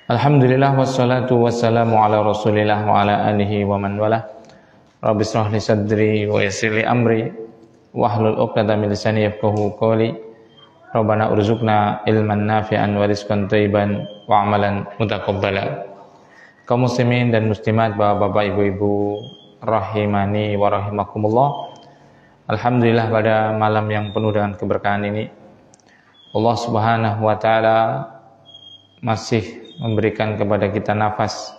Alhamdulillah wassalatu wassalamu ala Rasulillah wa ala alihi wa man walah. Rabbi shrah li sadri wa yassir li amri wahlul 'uqdatam min lisani yafqahu qawli. Rabbana urzuqna ilman nafi'an wa rizqan thayyiban wa amalan mutaqabbala. Kaum muslimin dan muslimat, bapak-bapak, ibu-ibu rahimani wa rahimakumullah. Alhamdulillah pada malam yang penuh dengan keberkahan ini Allah Subhanahu wa taala masih memberikan kepada kita nafas.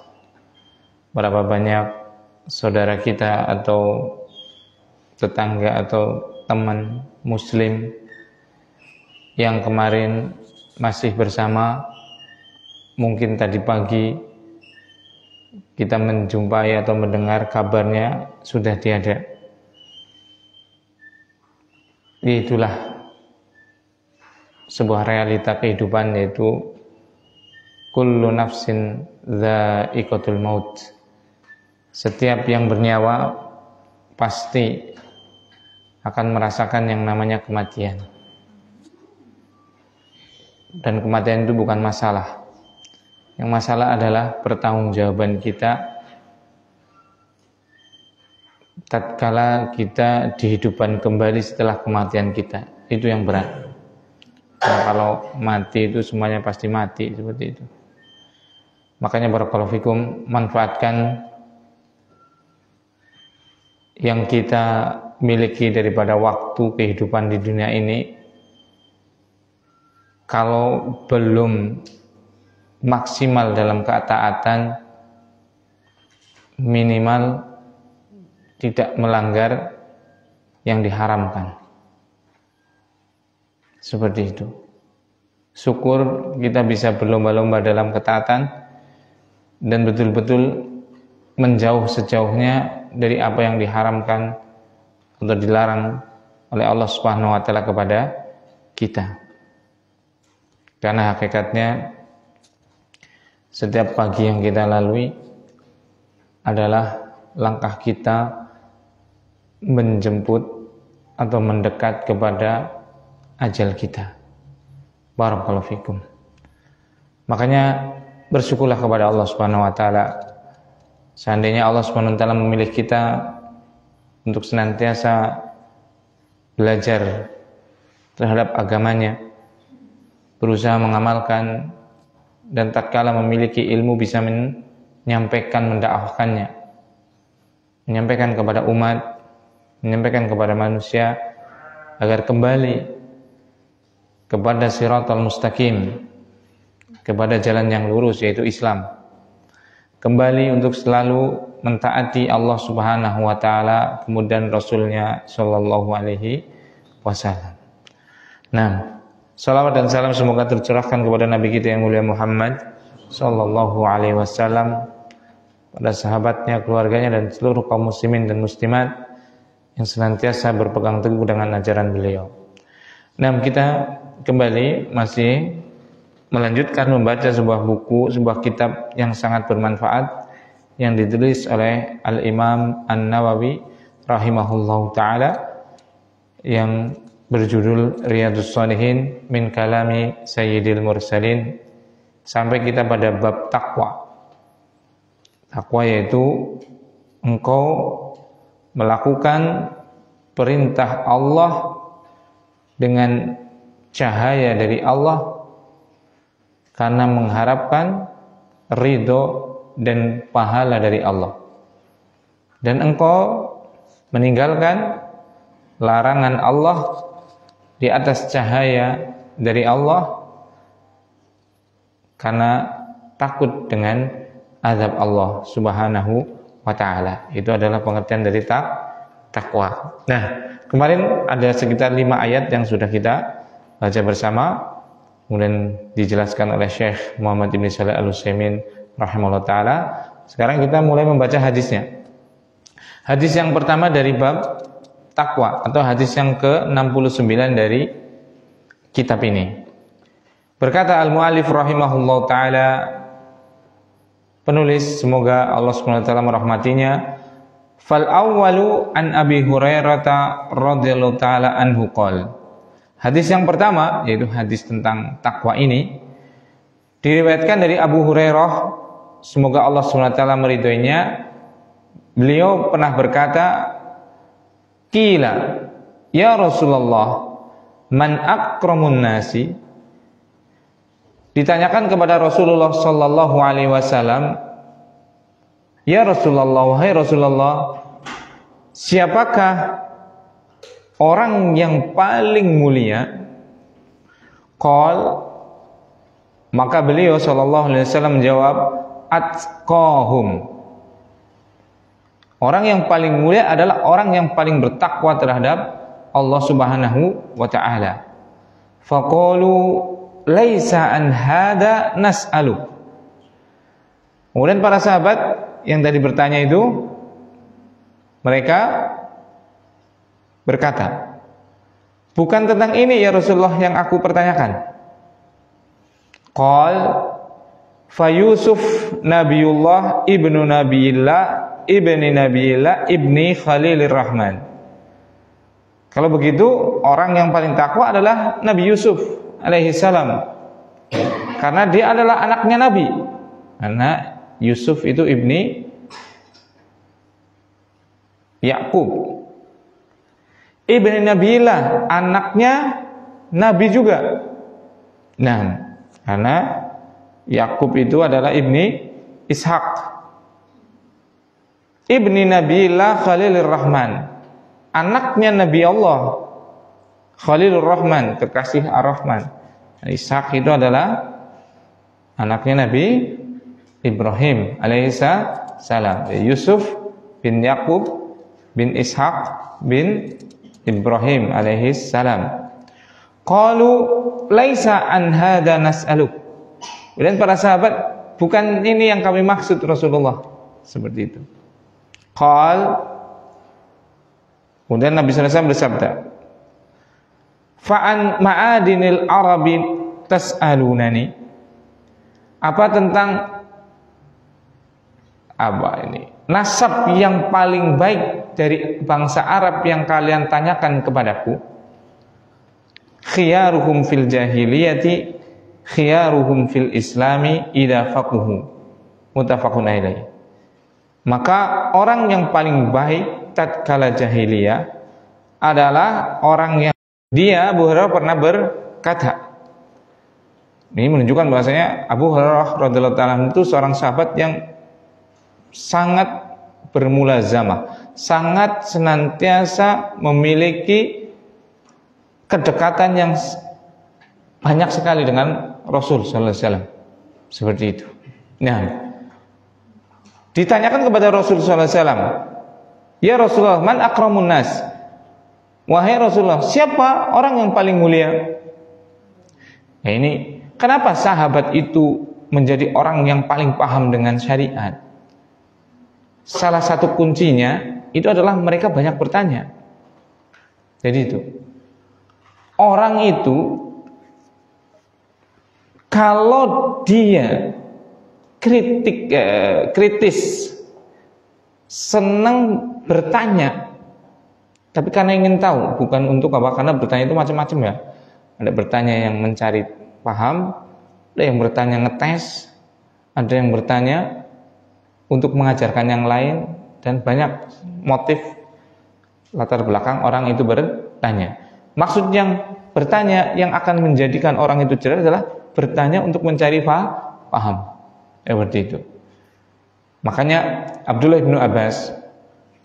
Berapa banyak saudara kita atau tetangga atau teman muslim yang kemarin masih bersama, mungkin tadi pagi kita menjumpai atau mendengar kabarnya sudah tiada. Itulah sebuah realita kehidupan, yaitu kullu nafsin dha'iqatul maut. Setiap yang bernyawa pasti akan merasakan yang namanya kematian. Dan kematian itu bukan masalah. Yang masalah adalah pertanggungjawaban kita tatkala kita dihidupkan kembali setelah kematian kita. Itu yang berat. Nah, kalau mati itu semuanya pasti mati, seperti itu. Makanya barakallahu fikum, manfaatkan yang kita miliki daripada waktu kehidupan di dunia ini. Kalau belum maksimal dalam ketaatan, minimal tidak melanggar yang diharamkan. Seperti itu. Syukur kita bisa berlomba-lomba dalam ketaatan dan betul-betul menjauh sejauhnya dari apa yang diharamkan atau dilarang oleh Allah Subhanahu wa taala kepada kita. Karena hakikatnya setiap pagi yang kita lalui adalah langkah kita menjemput atau mendekat kepada ajal kita. Barakallahu fikum. Makanya bersyukurlah kepada Allah Subhanahu wa taala. Seandainya Allah Subhanahu wa taala memilih kita untuk senantiasa belajar terhadap agamanya, berusaha mengamalkan, dan tatkala memiliki ilmu bisa menyampaikan, mendakwahkannya, menyampaikan kepada umat, menyampaikan kepada manusia agar kembali kepada siratal mustaqim, kepada jalan yang lurus, yaitu Islam. Kembali untuk selalu mentaati Allah Subhanahu wa taala, kemudian Rasulnya sallallahu alaihi wasallam. Nah, salawat dan salam semoga tercurahkan kepada Nabi kita yang mulia Muhammad sallallahu alaihi wasallam, pada sahabatnya, keluarganya, dan seluruh kaum muslimin dan muslimat yang senantiasa berpegang teguh dengan ajaran beliau. Nah, kita kembali masih melanjutkan membaca sebuah buku, sebuah kitab yang sangat bermanfaat yang ditulis oleh Al-Imam An-Nawawi rahimahullahu taala yang berjudul Riyadhus Shalihin min kalami Sayyidil Mursalin, sampai kita pada bab takwa. Takwa yaitu engkau melakukan perintah Allah dengan cahaya dari Allah karena mengharapkan ridho dan pahala dari Allah, dan engkau meninggalkan larangan Allah di atas cahaya dari Allah karena takut dengan azab Allah Subhanahu wa ta'ala. Itu adalah pengertian dari takwa. Nah, kemarin ada sekitar 5 ayat yang sudah kita baca bersama, kemudian dijelaskan oleh Syekh Muhammad Ibn Shalih Al-Utsaimin rahimahullah ta'ala. Sekarang kita mulai membaca hadisnya. Hadis yang pertama dari bab takwa, atau hadis yang ke-69 dari kitab ini. Berkata al-mu'allif rahimahullah ta'ala, penulis, semoga Allah SWT merahmatinya, fal awwalu an Abi Hurairah radhiyallahu ta'ala anhu qala, Hadis yang pertama, yaitu hadis tentang takwa ini, diriwayatkan dari Abu Hurairah, semoga Allah SWT meridhoinya. Beliau pernah berkata, "Qila, ya Rasulullah, man akramun nasi?" Ditanyakan kepada Rasulullah sallallahu alaihi wasallam, "Ya Rasulullah, wahai Rasulullah, siapakah orang yang paling mulia?" Qal, maka beliau sallallahu alaihi wasallam menjawab, "Atqahum." Orang yang paling mulia adalah orang yang paling bertakwa terhadap Allah Subhanahu wa taala. Faqalu laisa an hada nas'alu. Kemudian para sahabat yang tadi bertanya itu, mereka berkata, "Bukan tentang ini ya Rasulullah yang aku pertanyakan." Qal fa Yusuf nabiyullah ibnu nabiyillah ibni Khalilur Rahman. Kalau begitu, orang yang paling takwa adalah Nabi Yusuf alaihi salam, karena dia adalah anaknya Nabi. Karena Yusuf itu ibni Yakub, ibni Nabilah, anaknya Nabi juga. Nah, karena Yakub itu adalah ibni Ishak, ibni Nabilah Khalilur Rahman, anaknya Nabi Allah Khalilur Rahman, kekasih Ar-Rahman. Ishak itu adalah anaknya Nabi Ibrahim alaihi salam. Yusuf bin Yakub bin Ishak bin Ibrahim alaihi salam. Qalu laisa an hada nas'aluk. Dan para sahabat, bukan ini yang kami maksud Rasulullah. Seperti itu. Qal, kemudian Nabi sallallahu alaihi wasallam bersabda, "Fa'an ma'adinil arabi tas'alunani." Apa tentang nasab yang paling baik dari bangsa Arab yang kalian tanyakan kepadaku? Khiyaruhum fil jahiliyati khiyaruhum fil islami idza faquhu. Muttafaqun alaih. Maka orang yang paling baik tatkala jahiliyah adalah orang yang dia, Abu Hurairah, pernah berkata. Ini menunjukkan bahwasanya Abu Hurairah radhiyallahu ta'ala itu seorang sahabat yang sangat bermulazamah, sangat senantiasa memiliki kedekatan yang banyak sekali dengan Rasul sallallahu alaihi wasallam. Seperti itu. Nah, ditanyakan kepada Rasul sallallahu alaihi wasallam, "Ya Rasulullah, man akramun nas?" Wahai Rasulullah, siapa orang yang paling mulia? Nah, ini kenapa sahabat itu menjadi orang yang paling paham dengan syariat? Salah satu kuncinya itu adalah mereka banyak bertanya. Jadi itu, orang itu kalau dia kritis, senang bertanya, tapi karena ingin tahu, bukan untuk apa? Karena bertanya itu macam-macam ya. Ada bertanya yang mencari paham, ada yang bertanya ngetes, ada yang bertanya untuk mengajarkan yang lain, dan banyak motif latar belakang orang itu bertanya. Maksud yang bertanya yang akan menjadikan orang itu cerdas adalah bertanya untuk mencari paham. Seperti itu. Makanya Abdullah bin Abbas,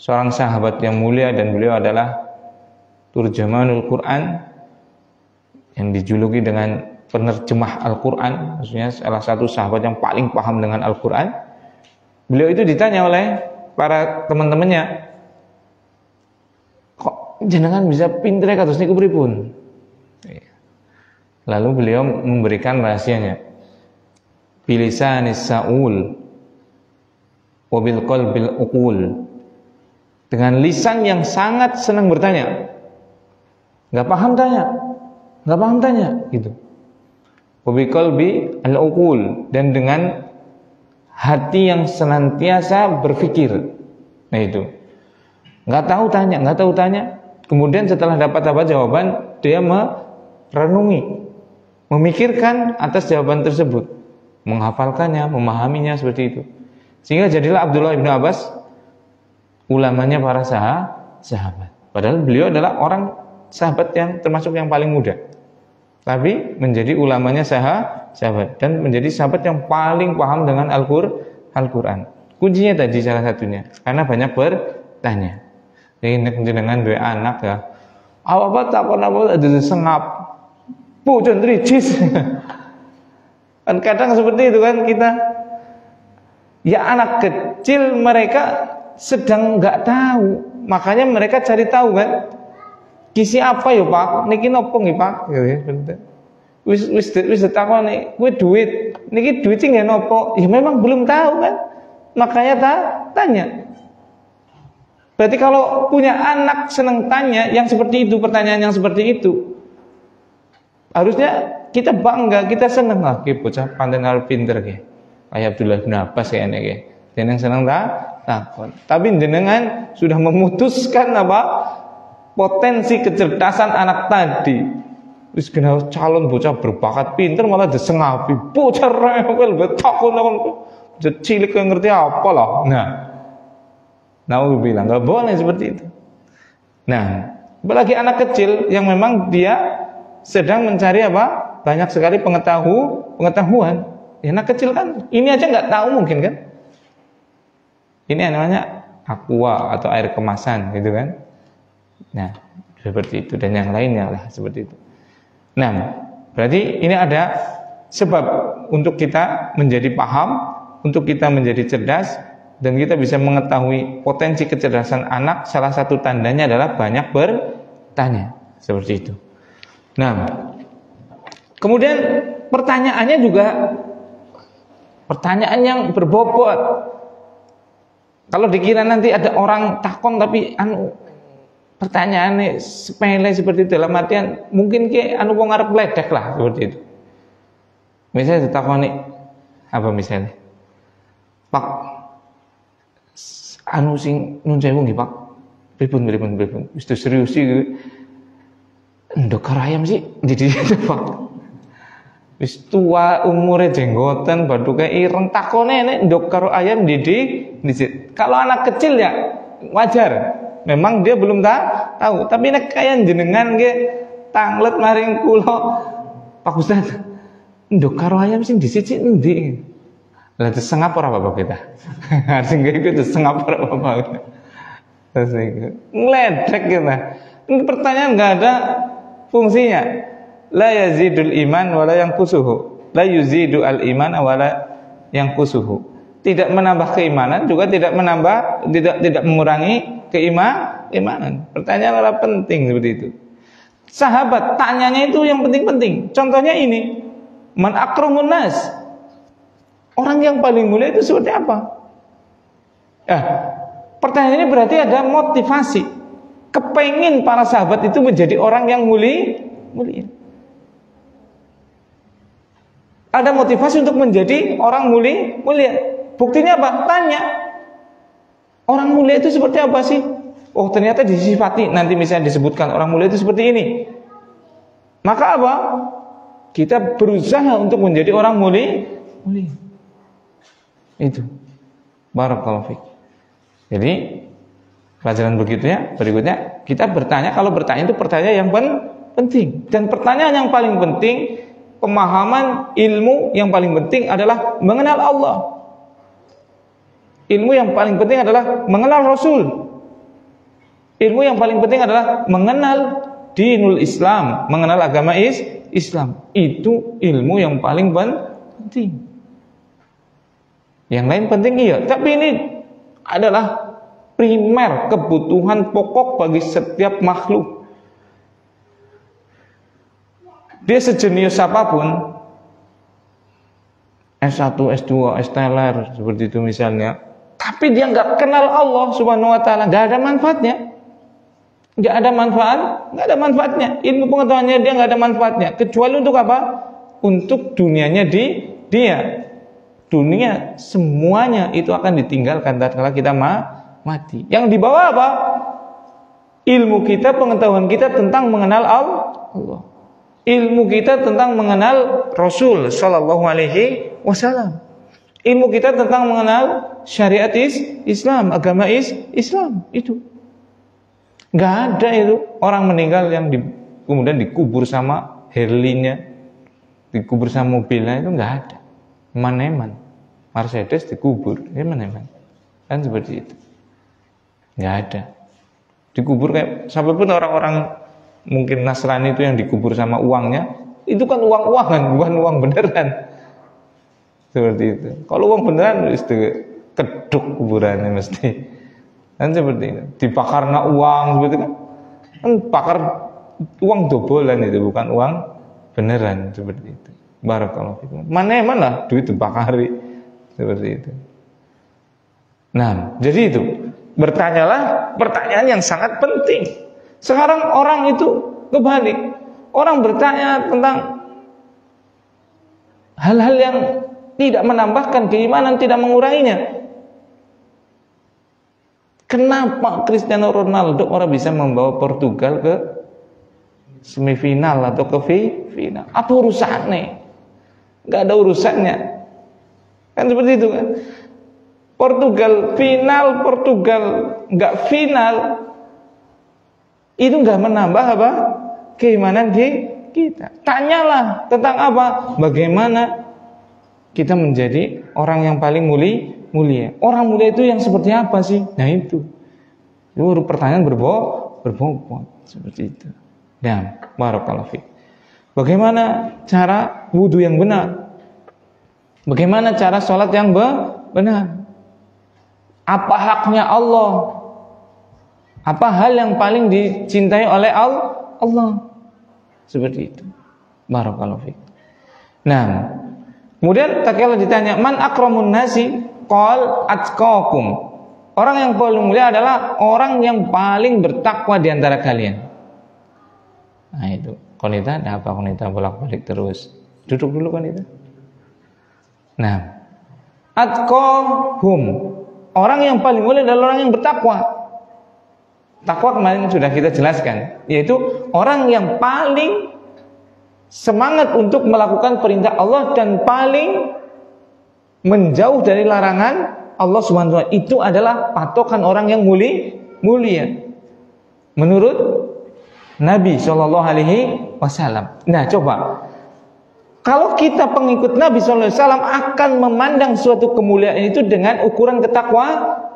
seorang sahabat yang mulia, dan beliau adalah turjamanul Quran, yang dijuluki dengan penerjemah Al-Quran, maksudnya salah satu sahabat yang paling paham dengan Al-Quran. Beliau itu ditanya oleh para teman-temannya, "Kok jenengan bisa pinter kados niku pripun?" Lalu beliau memberikan rahasianya, "Bilisanis saul wa bil qalbil uqul." Dengan lisan yang sangat senang bertanya, nggak paham tanya, gitu. Wabikal bi al-uqul, dan dengan hati yang senantiasa berpikir. Nah itu, nggak tahu tanya. Kemudian setelah dapat jawaban, dia renungi, memikirkan atas jawaban tersebut, menghafalkannya, memahaminya seperti itu. Sehingga jadilah Abdullah bin Abbas ulamanya para sahabat. Padahal beliau adalah orang sahabat yang termasuk yang paling muda, tapi menjadi ulamanya sahabat dan menjadi sahabat yang paling paham dengan Al-Quran. Kuncinya tadi salah satunya karena banyak bertanya. Ini dengan dua anak ya, apa takon apa ada sengap, pucun ricis. Kan kadang seperti itu kan kita. Ya anak kecil mereka sedang nggak tahu, makanya mereka cari tahu kan. Kisi apa ya Pak? Niki nopo nggih Pak? Wis takoni, kuwi duit. Niki duit sing nopo? Ya memang belum tahu kan. Makanya tanya. Berarti kalau punya anak senang tanya yang seperti itu, pertanyaan yang seperti itu, harusnya kita bangga, kita senang lah ki bocah panten arep pinter ki. Kayak Abdullah bin Abbas kayaknya ki. Jeneng seneng takon. Tapi jenengan sudah memutuskan apa? Potensi kecerdasan anak tadi. Wis kena calon bocah berbakat pinter malah disengapi. Bocah rewel takon cilik yang ngerti apa lah. Nah, bilang nggak boleh seperti itu. Nah, apalagi anak kecil yang memang dia sedang mencari apa? Banyak sekali pengetahuan. Ya, anak kecil kan ini aja nggak tahu mungkin kan. Ini namanya aqua atau air kemasan gitu kan. Nah, seperti itu dan yang lainnya lah seperti itu. Nah, berarti ini ada sebab untuk kita menjadi paham, untuk kita menjadi cerdas dan kita bisa mengetahui potensi kecerdasan anak. Salah satu tandanya adalah banyak bertanya seperti itu. Nah, kemudian pertanyaannya juga pertanyaan yang berbobot. Kalau dikira nanti ada orang takon tapi pertanyaannya sepele seperti itu, dalam artian mungkin ke wong arep ledek lah seperti itu. Misalnya ditakoni apa misalnya? Pak sing nun sewu nggih Pak. Pripun. Wis serius iki. Ndok karo ayam sih jadi Pak. Wis tua umure jenggoten bathuke ireng takone nek ndok karo ayam didik. Kalau anak kecil ya wajar. Memang dia belum tahu, tapi nek kaya jenengan nggih tanglet maring kula Pak Ustaz. Ndok karo ayam sing disicik endi? Lah sengap ora Bapak kita. Sing iku sengap ora Bapak. Terus iku ngledek kita. Ini pertanyaan enggak ada fungsinya. La yazidul iman wala yanqusuhu. La yuzidu al iman wala yanqusuhu. Tidak menambah keimanan juga tidak mengurangi keimanan. Pertanyaan adalah penting seperti itu. Sahabat tanyanya itu yang penting-penting. Contohnya ini, man akramun nas. Orang yang paling mulia itu seperti apa? Pertanyaan ini berarti ada motivasi. Kepengin para sahabat itu menjadi orang yang mulia. Ada motivasi untuk menjadi orang mulia. Buktinya apa? Tanya. Orang mulia itu seperti apa sih? Oh, ternyata disifati. Nanti misalnya disebutkan orang mulia itu seperti ini. Maka apa? Kita berusaha untuk menjadi orang mulia. Itu. Barakallahu fiik. Jadi pelajaran berikutnya kita bertanya. Kalau bertanya itu pertanyaan yang penting. Dan pertanyaan yang paling penting, pemahaman ilmu yang paling penting adalah mengenal Allah. Ilmu yang paling penting adalah mengenal Rasul. Ilmu yang paling penting adalah mengenal dinul Islam, mengenal agama Islam. Itu ilmu yang paling penting. Yang lain penting iya, tapi ini adalah primer, kebutuhan pokok bagi setiap makhluk. Dia sejenius apapun, S1, S2, S-teler seperti itu misalnya, tapi dia nggak kenal Allah Subhanahu Wa Taala, nggak ada manfaatnya, nggak ada manfaatnya. Ilmu pengetahuannya dia nggak ada manfaatnya, kecuali untuk apa? Untuk dunianya dia. Dunia semuanya itu akan ditinggalkan tatkala kita mati. Yang dibawa apa? Ilmu kita, pengetahuan kita tentang mengenal Allah. Ilmu kita tentang mengenal Rasul sallallahu alaihi wasallam. Ilmu kita tentang mengenal syariat Islam, agama Islam itu. Enggak ada itu orang meninggal yang kemudian dikubur sama Harley-nya, dikubur sama mobilnya, itu enggak ada. Eman-eman. Mercedes dikubur, eman-eman. Kan seperti itu. Enggak ada. Dikubur kayak sampai pun orang-orang mungkin Nasrani itu yang dikubur sama uangnya, itu kan uang-uangan, bukan uang beneran. Seperti itu. Kalau uang beneran itu keduk kuburannya mesti. Kan seperti itu. Dibakar uang seperti itu kan bakar uang dobolan itu, bukan uang beneran seperti itu. Barakallahu fikum. Mana duit dibakari seperti itu. Nah, jadi itu. Bertanyalah pertanyaan yang sangat penting. Sekarang orang itu kebalik. Orang bertanya tentang hal-hal yang tidak menambahkan keimanan, tidak menguranginya. Kenapa Cristiano Ronaldo orang bisa membawa Portugal ke semifinal atau ke final? Apa urusannya? Gak ada urusannya. Kan seperti itu kan. Portugal final, Portugal gak final, itu gak menambah apa? Keimanan di kita. Tanyalah tentang apa? Bagaimana kita menjadi orang yang paling mulia. Orang mulia itu yang seperti apa sih? Nah itu pertanyaan berbobot seperti itu. Dan barakallahu fiik. Bagaimana cara wudu yang benar? Bagaimana cara sholat yang benar? Apa haknya Allah? Apa hal yang paling dicintai oleh Allah? Seperti itu. Barakallahu fiik. Nah, kemudian tatkala ditanya, "Man akramun nasi?" Qal atqakum. Orang yang paling mulia adalah orang yang paling bertakwa di antara kalian. Nah, itu. Konita, ada apa Konita bolak-balik terus? Duduk dulu Konita. Nah, atqahum. Orang yang paling mulia adalah orang yang bertakwa. Takwa kemarin sudah kita jelaskan, yaitu orang yang paling semangat untuk melakukan perintah Allah dan paling menjauh dari larangan Allah Subhanahu wa taala. Itu adalah patokan orang yang mulia menurut Nabi Shallallahu alaihi wasallam. Nah, coba kalau kita pengikut Nabi Shallallahu alaihi wasallam akan memandang suatu kemuliaan itu dengan ukuran ketakwaan.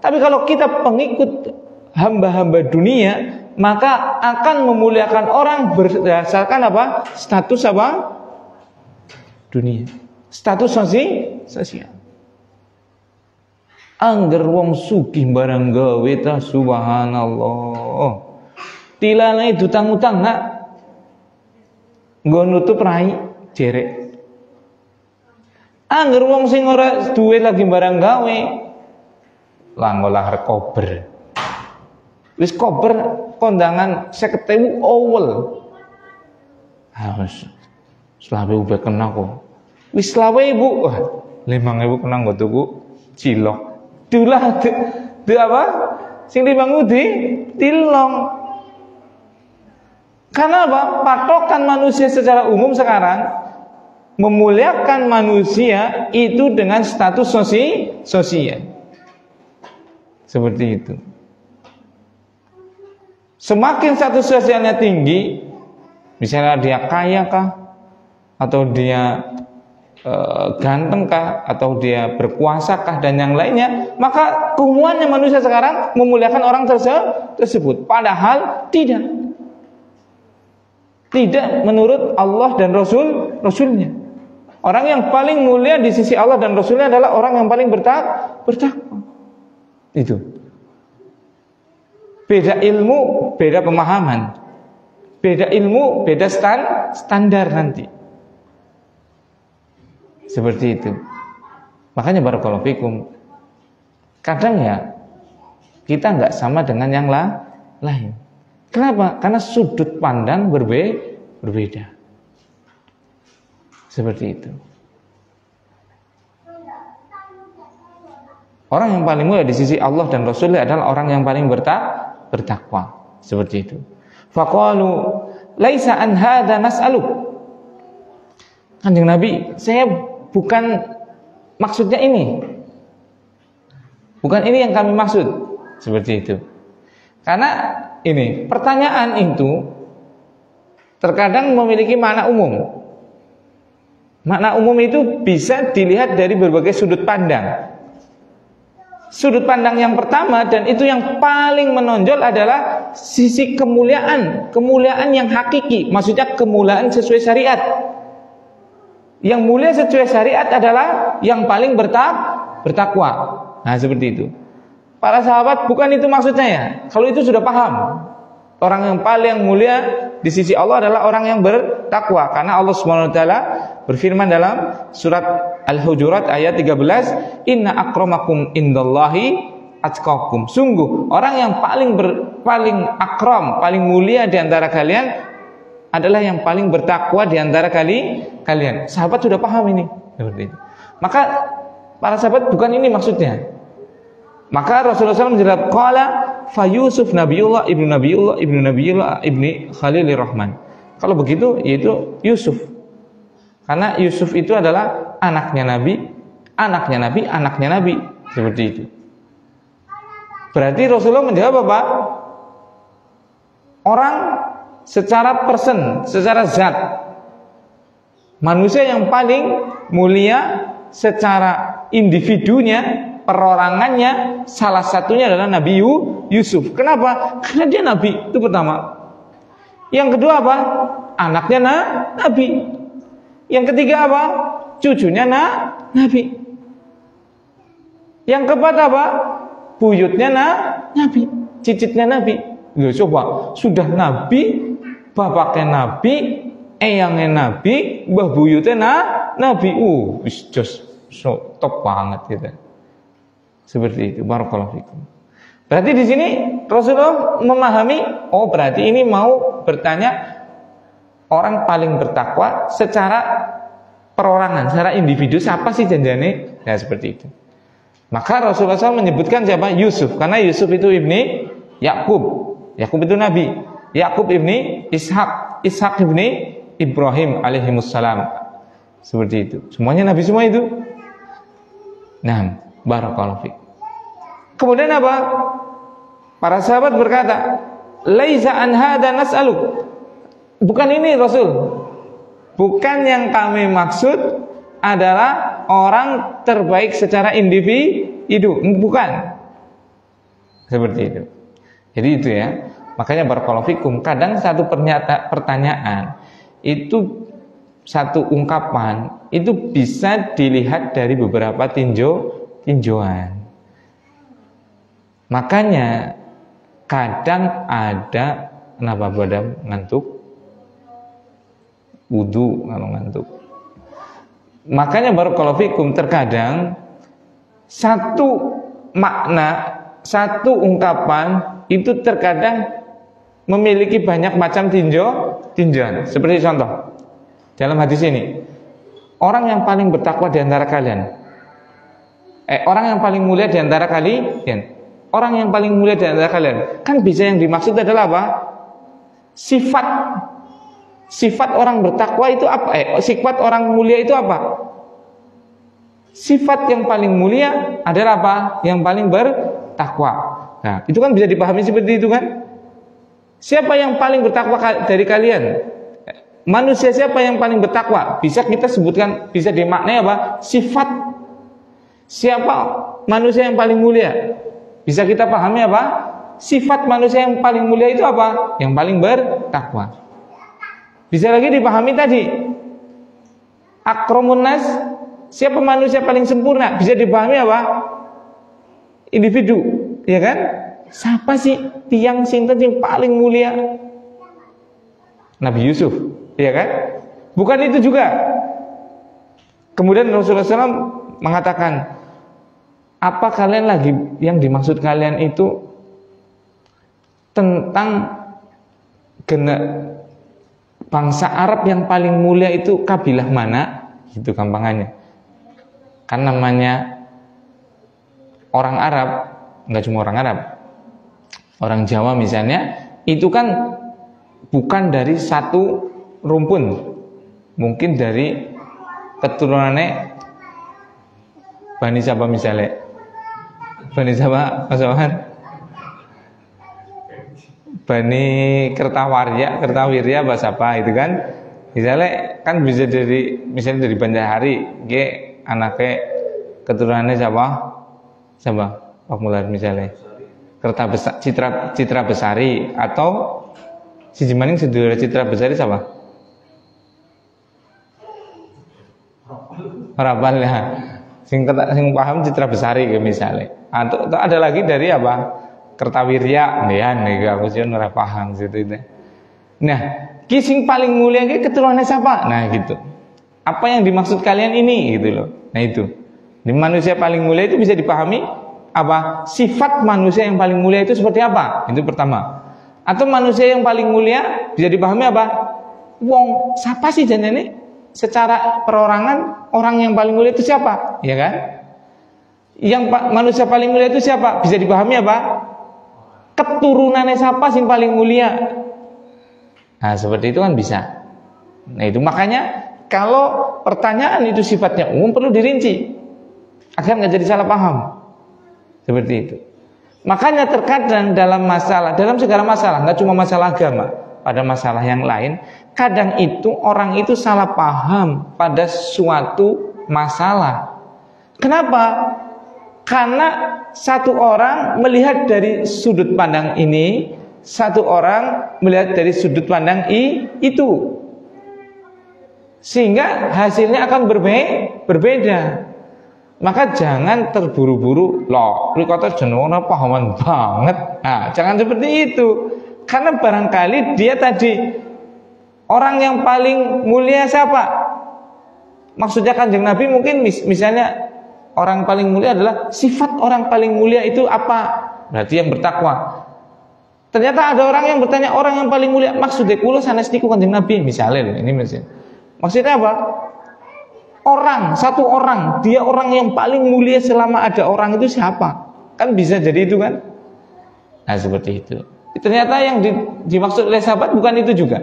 Tapi kalau kita pengikut hamba-hamba dunia, maka akan memuliakan orang berdasarkan apa? Status apa? Dunia. Status sosial. Angger wong sugih barang gawe ta subhanallah. Tilane utang-utang nak. Nggo nutup rai jerek. Angger wong sing ora duwe lagi barang gawe langolah rekober. Wis kober kondangan 50.000 awal. Harus selawe ube kena kok. Wis 20.000. Wah, 5.000 kena nggo tuku cilok. Dulah de apa? Sing 5.000 tilong. Karena apa? Patokan manusia secara umum sekarang memuliakan manusia itu dengan status sosial. Seperti itu. Semakin status sosialnya tinggi, misalnya dia kaya kah, atau dia ganteng kah, atau dia berkuasa kah, dan yang lainnya, maka keumumannya manusia sekarang memuliakan orang tersebut. Padahal tidak menurut Allah dan Rasulnya. Orang yang paling mulia di sisi Allah dan Rasulnya adalah orang yang paling bertakwa. Itu. Beda ilmu, beda pemahaman. Beda ilmu, beda standar nanti. Seperti itu. Makanya barakallahu fikum. Kadang ya kita nggak sama dengan yang lain. Kenapa? Karena sudut pandang berbeda. Seperti itu. Orang yang paling mulia di sisi Allah dan Rasulnya adalah orang yang paling bertakwa. Seperti itu. Faqalu laisa an hadza nas'aluk. Kanjeng Nabi, saya bukan maksudnya ini. Bukan ini yang kami maksud. Seperti itu. Karena ini, pertanyaan itu terkadang memiliki makna umum. Makna umum itu bisa dilihat dari berbagai sudut pandang. Sudut pandang yang pertama, dan itu yang paling menonjol, adalah sisi kemuliaan. Kemuliaan yang hakiki, maksudnya kemuliaan sesuai syariat. Yang mulia sesuai syariat adalah yang paling bertakwa. Nah, seperti itu. Para sahabat bukan itu maksudnya ya. Kalau itu sudah paham. Orang yang paling mulia di sisi Allah adalah orang yang bertakwa, karena Allah Subhanahu wa taala berfirman dalam surat Al-Hujurat ayat 13, "Inna akramakum indallahi atqakum." Sungguh orang yang paling akram, paling mulia di antara kalian adalah yang paling bertakwa di antara kalian. Sahabat sudah paham ini. Seperti itu. Maka para sahabat bukan ini maksudnya. Maka Rasulullah SAW menjelaskan, qala fa Yusuf Nabiullah ibni Khalilur Rahman. Kalau begitu yaitu Yusuf. Karena Yusuf itu adalah anaknya Nabi. Seperti itu. Berarti Rasulullah menjawab apa? Orang secara secara zat, manusia yang paling mulia secara individunya, perorangannya, salah satunya adalah Nabi Yusuf. Kenapa? Karena dia Nabi, itu pertama. Yang kedua apa? Anaknya Nabi. Yang ketiga apa? Cucunya Nabi. Yang keempat apa? Buyutnya Nabi, cicitnya Nabi. Loh, coba, sudah Nabi, bapaknya Nabi, eyangnya Nabi, mbah buyutnya Nabi. Just so top banget gitu. Seperti itu. Barakallahu fikum. Berarti di sini Rasulullah memahami, oh berarti ini mau bertanya orang paling bertakwa secara perorangan, secara individu, siapa sih janjane? Ya seperti itu. Maka Rasulullah SAW menyebutkan siapa? Yusuf, karena Yusuf itu ibni Yakub. Yakub itu Nabi. Yakub ibni Ishak. Ishak ibni Ibrahim alaihimussalam. Seperti itu. Semuanya Nabi semua itu. Nah, barakallahu fiik. Kemudian apa? Para sahabat berkata, laisa an hadza nas'aluk. Bukan ini Rasul. Bukan yang kami maksud adalah orang terbaik secara individu. Bukan. Seperti itu. Jadi itu ya. Makanya barakallahu fikum, kadang satu pertanyaan itu, satu ungkapan itu bisa dilihat dari beberapa tinjauan. Makanya kadang ada, kenapa Badam ngantuk? Wudu kalau ngantuk. Makanya barakallahu fikum, terkadang satu makna, satu ungkapan itu terkadang memiliki banyak macam tinjauan. Seperti contoh dalam hadis ini, orang yang paling bertakwa di antara kalian, orang yang paling mulia di antara kalian, orang yang paling mulia di antara kalian, kan bisa yang dimaksud adalah apa? Sifat orang bertakwa itu apa? Sifat orang mulia itu apa? Sifat yang paling mulia adalah apa? Yang paling bertakwa. Nah, itu kan bisa dipahami seperti itu kan? Siapa yang paling bertakwa dari kalian? Manusia siapa yang paling bertakwa? Bisa kita sebutkan, bisa dimaknai apa? Sifat. Siapa manusia yang paling mulia? Bisa kita pahami apa? Sifat manusia yang paling mulia itu apa? Yang paling bertakwa. Bisa lagi dipahami tadi, akramun nas, siapa manusia paling sempurna? Bisa dipahami apa? Individu, ya kan? Siapa sih tiang sinten yang paling mulia? Nabi Yusuf, ya kan? Bukan itu juga. Kemudian Rasulullah SAW mengatakan, apa kalian lagi yang dimaksud kalian itu tentang bangsa Arab yang paling mulia itu kabilah mana? Itu gampangannya. Kan namanya orang Arab, enggak cuma orang Arab, orang Jawa misalnya, itu kan bukan dari satu rumpun, mungkin dari keturunannya Bani siapa misalnya? Bani siapa? Mas Wahan? Bani Kertawirya bahasa apa itu kan? Misalnya kan bisa dari misalnya dari Banjahari, ge anaknya keturunannya siapa? Siapa? Pak Mular misalnya. Citra Besari atau si Jimaning sedulur Citra Besari siapa? Harapan ya. Sing paham Citra Besari misalnya. Atau ada lagi dari apa? Kertawirya, ya nih aku sih ora paham situ itu. Nah, ki sing paling mulia ki keturunannya siapa? Nah, gitu. Apa yang dimaksud kalian ini gitu loh. Nah, itu. Di manusia paling mulia itu bisa dipahami apa? Sifat manusia yang paling mulia itu seperti apa? Itu pertama. Atau manusia yang paling mulia bisa dipahami apa? Wong, siapa sih jenenge? Secara perorangan orang yang paling mulia itu siapa? Ya kan? Yang manusia paling mulia itu siapa? Bisa dipahami apa? Keturunannya siapa sih paling mulia? Nah, seperti itu kan bisa. Nah, itu makanya kalau pertanyaan itu sifatnya umum perlu dirinci agar nggak jadi salah paham. Seperti itu. Makanya terkadang dalam segala masalah, nggak cuma masalah agama, pada masalah yang lain, kadang itu orang itu salah paham pada suatu masalah. Kenapa? Karena satu orang melihat dari sudut pandang ini, satu orang melihat dari sudut pandang itu, sehingga hasilnya akan berbeda. Maka jangan terburu-buru loh, rikata jenenge pahaman banget. Nah, jangan seperti itu. Karena barangkali dia tadi orang yang paling mulia siapa? Maksudnya Kanjeng Nabi mungkin misalnya orang paling mulia adalah sifat orang paling mulia itu apa? Berarti yang bertakwa. Ternyata ada orang yang bertanya orang yang paling mulia maksudnya kula sanes niku Kanjeng Nabi misalnya ini misalnya. Maksudnya apa? Satu orang, dia orang yang paling mulia selama ada orang itu siapa? Kan bisa jadi itu kan? Nah, seperti itu. Ternyata yang dimaksud oleh sahabat bukan itu juga.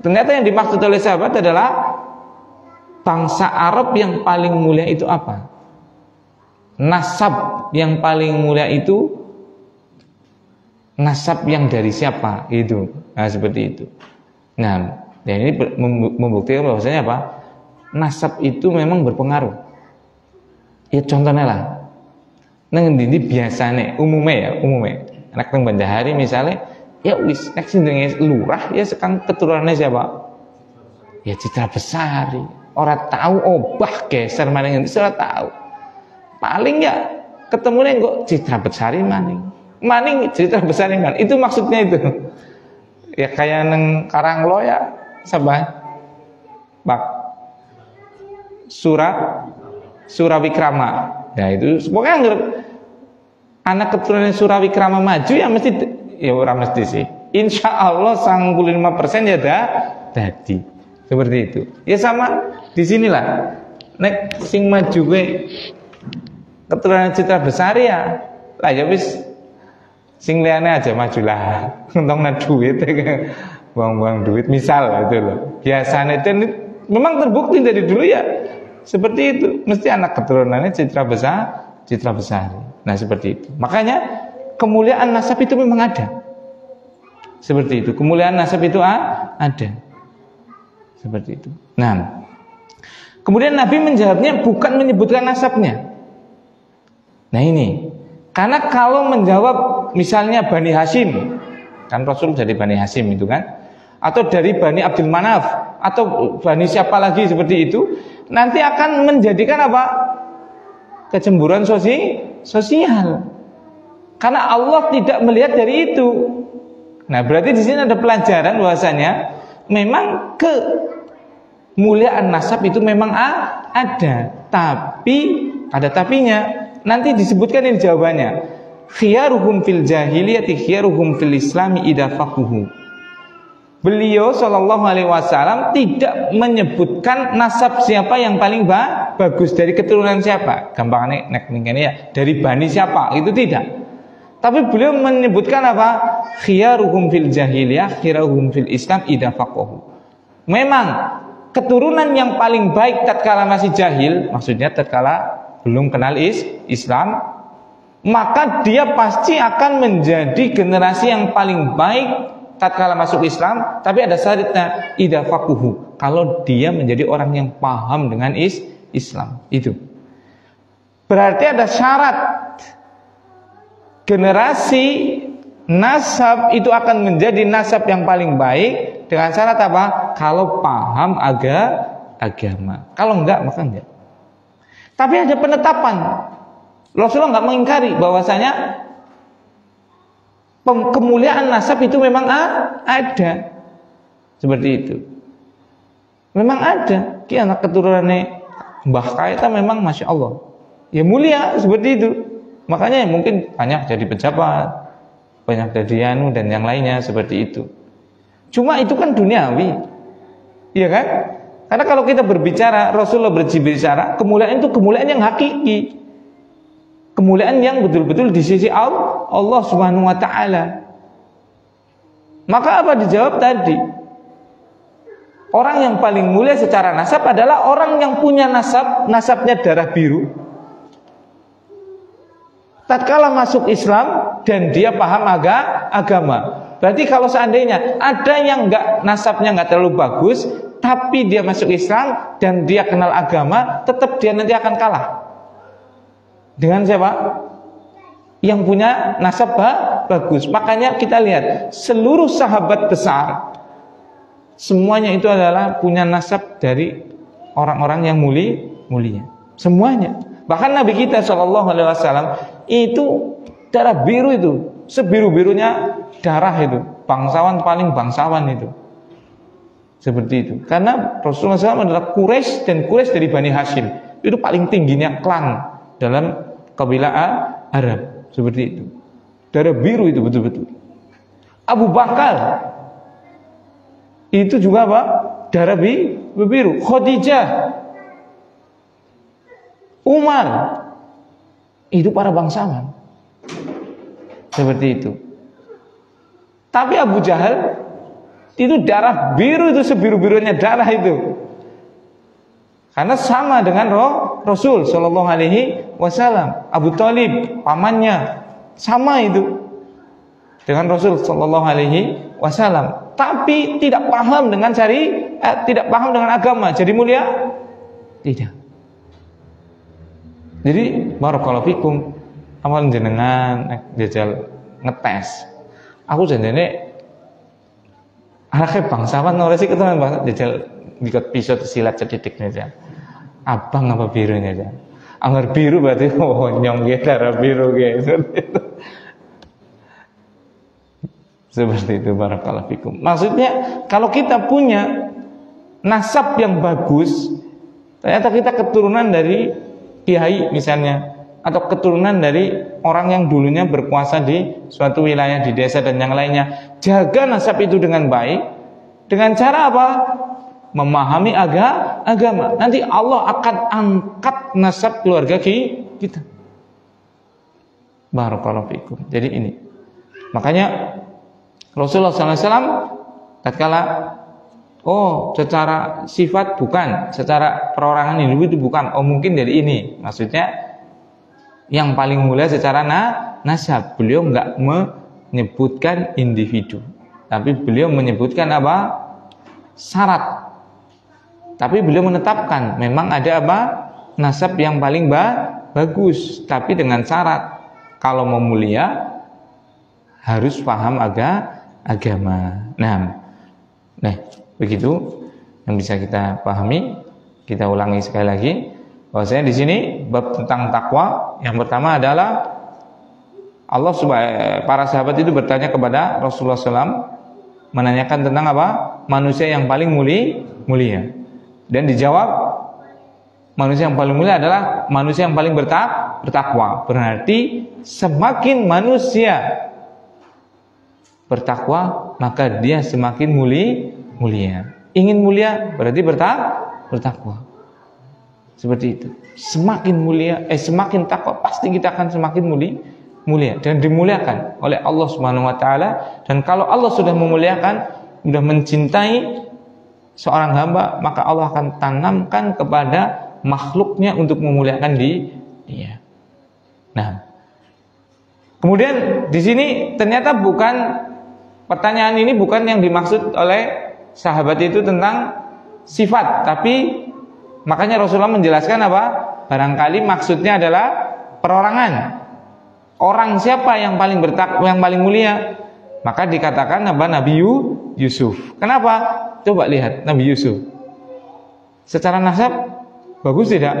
Ternyata yang dimaksud oleh sahabat adalah bangsa Arab yang paling mulia itu apa? Nasab yang paling mulia itu nasab yang dari siapa? Itu. Nah, seperti itu. Nah, dan ini membuktikan bahwasanya apa? Nasab itu memang berpengaruh. Ya contohnya lah. Nang ini biasanya umumnya anak nang Banjahari misalnya, ya wis nek sing lurah ya sekang keturunannya siapa? Ya Citra Besari. Orang tahu obah geser maning itu ora tahu. Paling ya ketemunya kok Citra Besari maning Citra Besari maning. Itu maksudnya itu. Ya kayak nang Karanglo ya siapa? Pak Surawikrama. Nah itu pokoknya anak keturunan Surawikrama maju ya mesti ya orang mesti sih. Insya Allah 95% ya dadi seperti itu. Ya sama di sinilah. Nek sing maju gue keturunan Citra Besari ya lah ya wis sing liyane aja majulah. Untungna duit buang-buang duit misal itu loh. Biasanya itu memang terbukti dari dulu ya. Seperti itu, mesti anak keturunannya Citra Besari. Nah, seperti itu. Makanya kemuliaan nasab itu memang ada. Seperti itu. Kemuliaan nasab itu ada. Seperti itu. Nah, kemudian Nabi menjawabnya bukan menyebutkan nasabnya. Nah, ini. Karena kalau menjawab misalnya Bani Hashim, kan Rasul dari Bani Hashim itu kan, atau dari Bani Abdul Manaf, atau Bani siapa lagi seperti itu, nanti akan menjadikan apa? Kecemburuan sosial. Karena Allah tidak melihat dari itu. Nah, berarti di sini ada pelajaran bahwasanya memang kemuliaan nasab itu memang ada, tapi ada tapinya. Nanti disebutkan ini jawabannya. Khiyaruhum fil jahiliyati khiyaruhum fil islami idza faquhu. Beliau Shallallahu Alaihi Wasallam tidak menyebutkan nasab siapa yang paling bagus dari keturunan siapa. Gampangnya nek ya dari bani siapa itu tidak. Tapi beliau menyebutkan apa? Khiyaruhum fil jahiliyah, khiyaruhum fil Islam idza faqahu. Memang keturunan yang paling baik tatkala masih jahil, maksudnya tatkala belum kenal Islam, maka dia pasti akan menjadi generasi yang paling baik tatkala masuk Islam. Tapi ada syaratnya, idza faqahu, kalau dia menjadi orang yang paham dengan Islam. Itu berarti ada syarat. Generasi nasab itu akan menjadi nasab yang paling baik dengan syarat apa? Kalau paham agama. Kalau enggak, maka enggak. Tapi ada penetapan. Rasulullah enggak mengingkari bahwasanya kemuliaan nasab itu memang ada. Seperti itu. Memang ada. Ki anak keturunannya Mbah Kaita memang Masya Allah, ya mulia seperti itu. Makanya mungkin banyak jadi pejabat, banyak jadi anu dan yang lainnya seperti itu. Cuma itu kan duniawi, iya kan? Karena kalau kita berbicara, Rasulullah berbicara, kemuliaan itu kemuliaan yang hakiki, kemuliaan yang betul-betul di sisi Allah Subhanahu Wa Taala. Maka apa dijawab tadi? Orang yang paling mulia secara nasab adalah orang yang punya nasabnya darah biru. Tatkala masuk Islam dan dia paham agama. Berarti kalau seandainya ada yang nasabnya nggak terlalu bagus, tapi dia masuk Islam dan dia kenal agama, tetap dia nanti akan kalah. Dengan siapa? Yang punya nasab bagus. Makanya kita lihat seluruh sahabat besar, semuanya itu adalah punya nasab dari orang-orang yang mulia. Semuanya. Bahkan Nabi kita SAW itu darah biru itu, sebiru-birunya darah itu, bangsawan paling bangsawan itu. Seperti itu. Karena Rasulullah SAW adalah Quraisy, dan Quraisy dari Bani Hashim. Itu paling tingginya klan dalam kabilah Arab. Seperti itu. Darah biru itu betul-betul. Abu Bakar itu juga apa? Darah biru. Khadijah, Umar, itu para bangsawan. Seperti itu. Tapi Abu Jahal itu darah biru, itu sebiru-birunya darah itu. Karena sama dengan Rasul Shallallahu Alaihi Wasallam. Abu Thalib pamannya sama itu dengan Rasul Shallallahu Alaihi Wasallam. Tapi tidak paham dengan tidak paham dengan agama. Jadi mulia? Tidak. Jadi barakallahu fikum, amal jenengan jajal ngetes. Aku janjane anaknya bangsawan ora sih ketenan banget jajal ngikut pisau silat cedidik aja. Abang apa birunya aja. Anggar biru berarti nyong darah biru gitu. Seperti itu barakallahu fikum. Maksudnya kalau kita punya nasab yang bagus, ternyata kita keturunan dari kiai misalnya, atau keturunan dari orang yang dulunya berkuasa di suatu wilayah di desa dan yang lainnya, jaga nasab itu dengan baik. Dengan cara apa? Memahami agama. Nanti Allah akan angkat nasab keluarga kita. Barakallahu fikum. Jadi ini. Makanya Rasulullah SAW tatkala secara sifat bukan, secara perorangan individu bukan, mungkin dari ini, maksudnya yang paling mulia secara nasab. Beliau enggak menyebutkan individu, tapi beliau menyebutkan apa? Syarat. Tapi beliau menetapkan memang ada apa? Nasab yang paling bagus, tapi dengan syarat kalau mau mulia harus paham agama. Nah, begitu yang bisa kita pahami. Kita ulangi sekali lagi bahwasanya di sini bab tentang takwa yang pertama adalah para sahabat itu bertanya kepada Rasulullah SAW, menanyakan tentang apa? Manusia yang paling mulia. Dan dijawab, manusia yang paling mulia adalah manusia yang paling bertakwa. Berarti semakin manusia bertakwa, maka dia semakin mulia. Ingin mulia berarti bertakwa. Seperti itu. Semakin mulia, semakin takwa, pasti kita akan semakin mulia dan dimuliakan oleh Allah Subhanahu wa taala. Dan kalau Allah sudah memuliakan, sudah mencintai seorang hamba, maka Allah akan tanamkan kepada makhluknya untuk memuliakan dia. Nah, kemudian di sini ternyata pertanyaan ini bukan yang dimaksud oleh sahabat itu tentang sifat, tapi makanya Rasulullah menjelaskan apa? Barangkali maksudnya adalah perorangan. Orang siapa yang paling bertakwa, yang paling mulia? Maka dikatakan Nabi Yusuf. Kenapa? Coba lihat Nabi Yusuf. Secara nasab bagus tidak?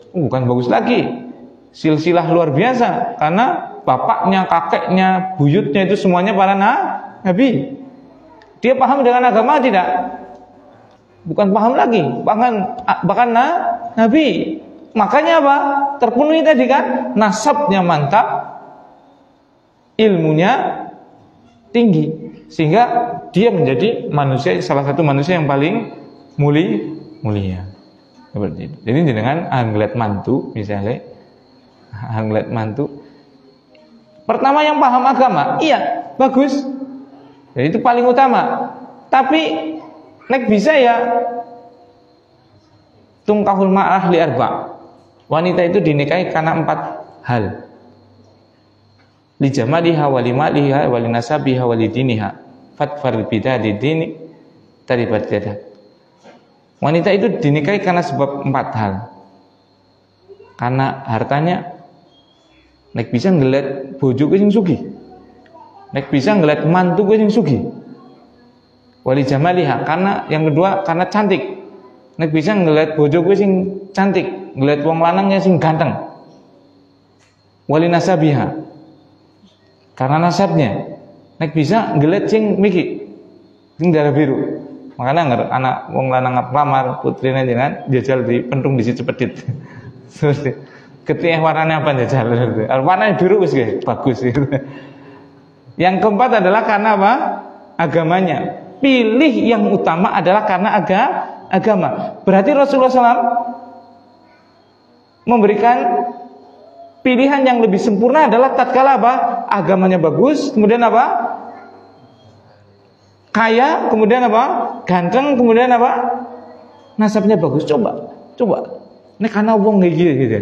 Bukan bagus lagi. Silsilah luar biasa, karena bapaknya, kakeknya, buyutnya itu semuanya para nabi. Dia paham dengan agama tidak? Bukan paham lagi, bahkan nabi. Makanya apa? Terpenuhi tadi kan? Nasabnya mantap, ilmunya tinggi, sehingga dia menjadi salah satu manusia yang paling mulia. Seperti itu. Jadi dengan ngeliat mantu, misalnya ngeliat mantu, pertama yang paham agama, iya bagus. Jadi itu paling utama. Tapi nek bisa ya tungkahul ma'ah li arba'. Wanita itu dinikahi karena 4 hal. Li jamaliha wa li maliha wa li nasabiha wa li diniha. Fatfar bidadi dini taribat yadak. Wanita itu dinikahi karena sebab 4 hal. Karena hartanya, nek bisa ngeliat bojo sing sugih. Nek bisa ngeliat mantu sing sugih. Wali jamaliha, karena yang kedua karena cantik. Nek bisa ngeliat bojo sing cantik, ngeliat wong lanangnya sing ganteng. Wali nasabiha, karena nasabnya. Nek bisa ngeliat sing miki, sing darah biru. Makanya anak wong lanang nglamar putrine jangan jajal di pentung di situ cepedit. Ketika warnanya apa jajal? Warnanya biru wis bagus gitu. Yang keempat adalah karena apa? Agamanya. Pilih yang utama adalah karena agama. Berarti Rasulullah SAW memberikan pilihan yang lebih sempurna adalah tatkala apa? Agamanya bagus, kemudian apa? Kaya, kemudian apa? Ganteng, kemudian apa? Nasabnya bagus. Coba. Ini karena wong kayak gitu.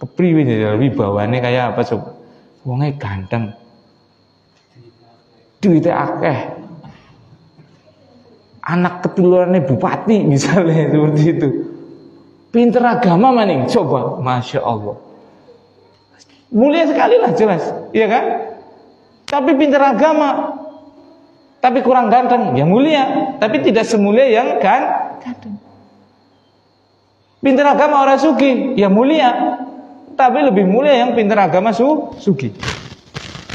Kepriwe lebih bawahnya kayak apa coba? Wongnya ganteng. Duitnya akeh. Anak ketulurannya bupati misalnya seperti itu. Pinter agama maning, coba, masya Allah. Mulia sekali lah jelas, iya kan? Tapi pinter agama, tapi kurang ganteng, ya mulia. Tapi tidak semulia yang ganteng. Pinter agama orang sugih, ya mulia. Tapi lebih mulia yang pinter agama sugih.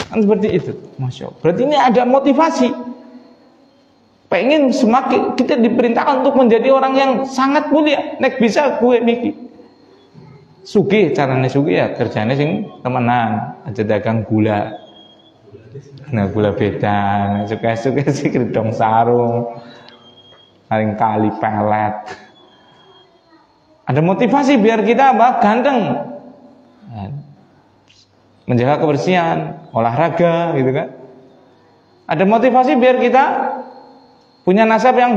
Kan seperti itu, masya Allah. Berarti ini ada motivasi. Pengen semakin kita diperintahkan untuk menjadi orang yang sangat mulia. Nek bisa gue mikir. Sugih, caranya sugih ya kerjanya sing temenan, aja dagang gula. Nah gula beda, suka-suka sih kedong sarung, paling kali pelet. Ada motivasi biar kita apa? Ganteng. Menjaga kebersihan, olahraga gitu kan. Ada motivasi biar kita punya nasab yang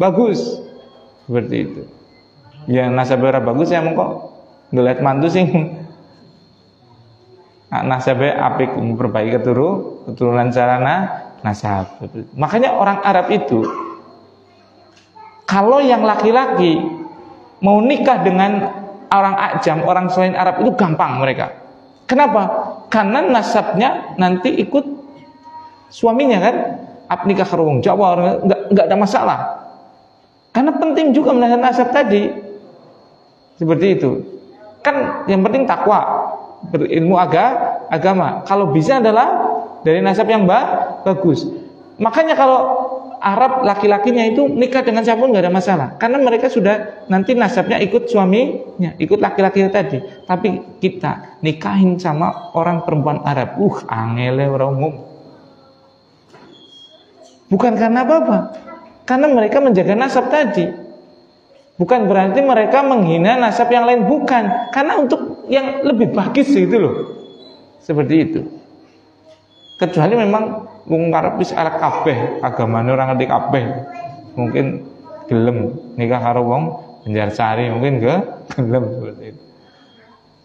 bagus. Seperti itu. Yang nasabnya bagus ya mengko ngeliat mantu sing nasabnya apik, memperbaiki keturunan sarana nasab. Makanya orang Arab itu kalau yang laki-laki mau nikah dengan orang Ajam, orang selain Arab itu gampang mereka. Kenapa? Karena nasabnya nanti ikut suaminya kan. Nikah karo wong Jawa enggak ada masalah. Karena penting juga melihat nasab tadi. Seperti itu. Kan yang penting takwa, berilmu agama. Kalau bisa adalah dari nasab yang bagus. Makanya kalau Arab laki-lakinya itu nikah dengan siapapun nggak ada masalah, karena mereka sudah nanti nasabnya ikut suaminya, ikut laki-laki tadi. Tapi kita nikahin sama orang perempuan Arab, angele orang umum. Bukan karena apa-apa, karena mereka menjaga nasab tadi. Bukan berarti mereka menghina nasab yang lain, bukan. Karena untuk yang lebih bagus gitu loh. seperti itu. Kecuali memang wong Arab wis arek kabeh, agamane ora ngerti kabeh. Mungkin gelem nikah karo wong Banjarsari, mungkin gelem seperti itu.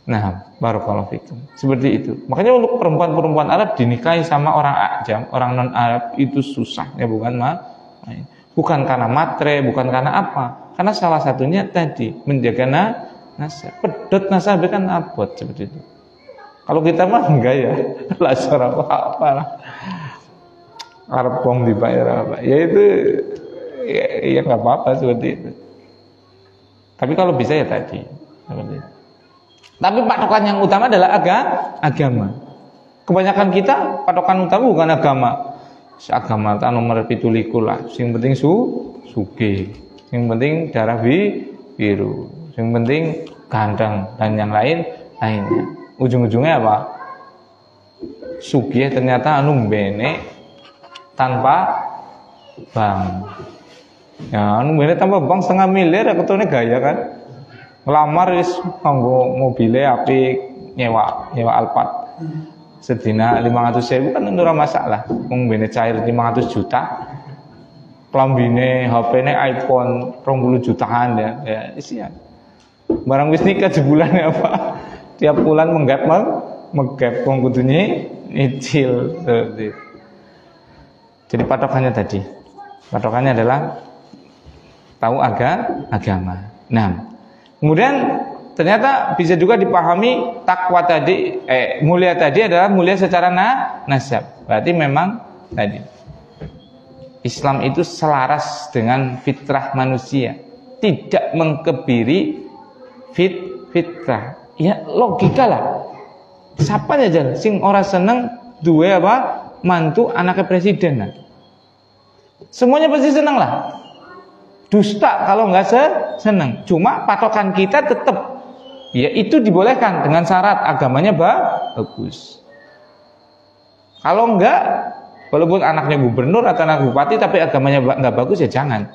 Nah, barakallahu fikum. Seperti itu. Makanya untuk perempuan-perempuan Arab dinikahi sama orang ajam, orang non Arab itu susahnya bukan main. Bukan karena matre, bukan karena apa. Karena salah satunya tadi menjaga nasab. Pedot nasab kan abot seperti itu. Kalau kita mah enggak ya, lah suara apa lah. Arab wong dibayar apa? Ya itu ya enggak apa-apa seperti itu. Tapi kalau bisa ya tadi seperti itu. Tapi patokan yang utama adalah agama. Kebanyakan kita patokan utama bukan agama. Agama ta nomor 17 lah. Sing penting sugih. Sing penting darah biru. Sing penting ganteng dan yang lainnya. Ujung-ujungnya apa? Sugih ternyata anu bene tanpa bank. Ya anu bene tanpa bank 500 miliar ya ketone gaya kan. Ngelamar wis nganggo mobile apik, nyewa Alphard. Sedina 500.000 kan ora masalah. Wong bene cair 500 juta. Klambine HP-ne iPhone 20 jutaan ya isian. Barang wis nikah sebulan ya Pak. Tiap bulan menggap wong kudune nyicil. Jadi patokannya tadi. Patokannya adalah tahu agama. Nah, kemudian ternyata bisa juga dipahami takwa tadi, mulia tadi adalah mulia secara nasab. Berarti memang tadi Islam itu selaras dengan fitrah manusia, tidak mengkebiri fitrah. Ya logika lah. Siapa aja sing ora seneng duwe apa mantu anaknya presiden nah. Semuanya pasti seneng lah. Dusta kalau nggak seneng. Cuma patokan kita tetap ya itu dibolehkan dengan syarat agamanya bagus. Kalau enggak, walaupun anaknya gubernur atau anak bupati tapi agamanya nggak bagus ya jangan.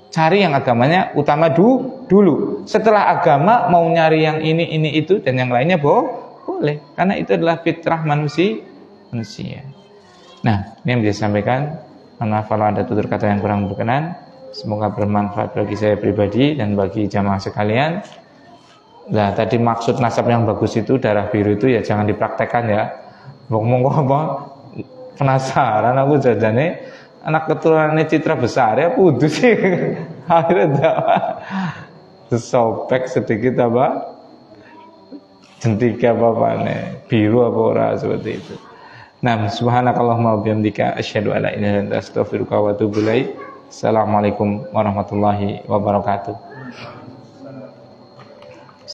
Cari yang agamanya utama dulu. Setelah agama mau nyari yang ini itu dan yang lainnya boleh. Karena itu adalah fitrah manusia. Nah, ini yang bisa sampaikan. Maaf kalau ada tutur kata yang kurang berkenan. Semoga bermanfaat bagi saya pribadi dan bagi jamaah sekalian. Nah, tadi maksud nasab yang bagus itu darah biru itu ya jangan dipraktekkan ya. Ngomong apa? Penasaran aku jajane anak keturunannya Citra Besar ya putus sih. Akhirnya sobek sedikit apa? Jentik apa nih? Biru apa ora seperti itu. Nah, subhanakallahumma wa bihamdika asyhadu an la ilaha illa anta astaghfiruka wa atubu ilaik. Assalamualaikum warahmatullahi wabarakatuh.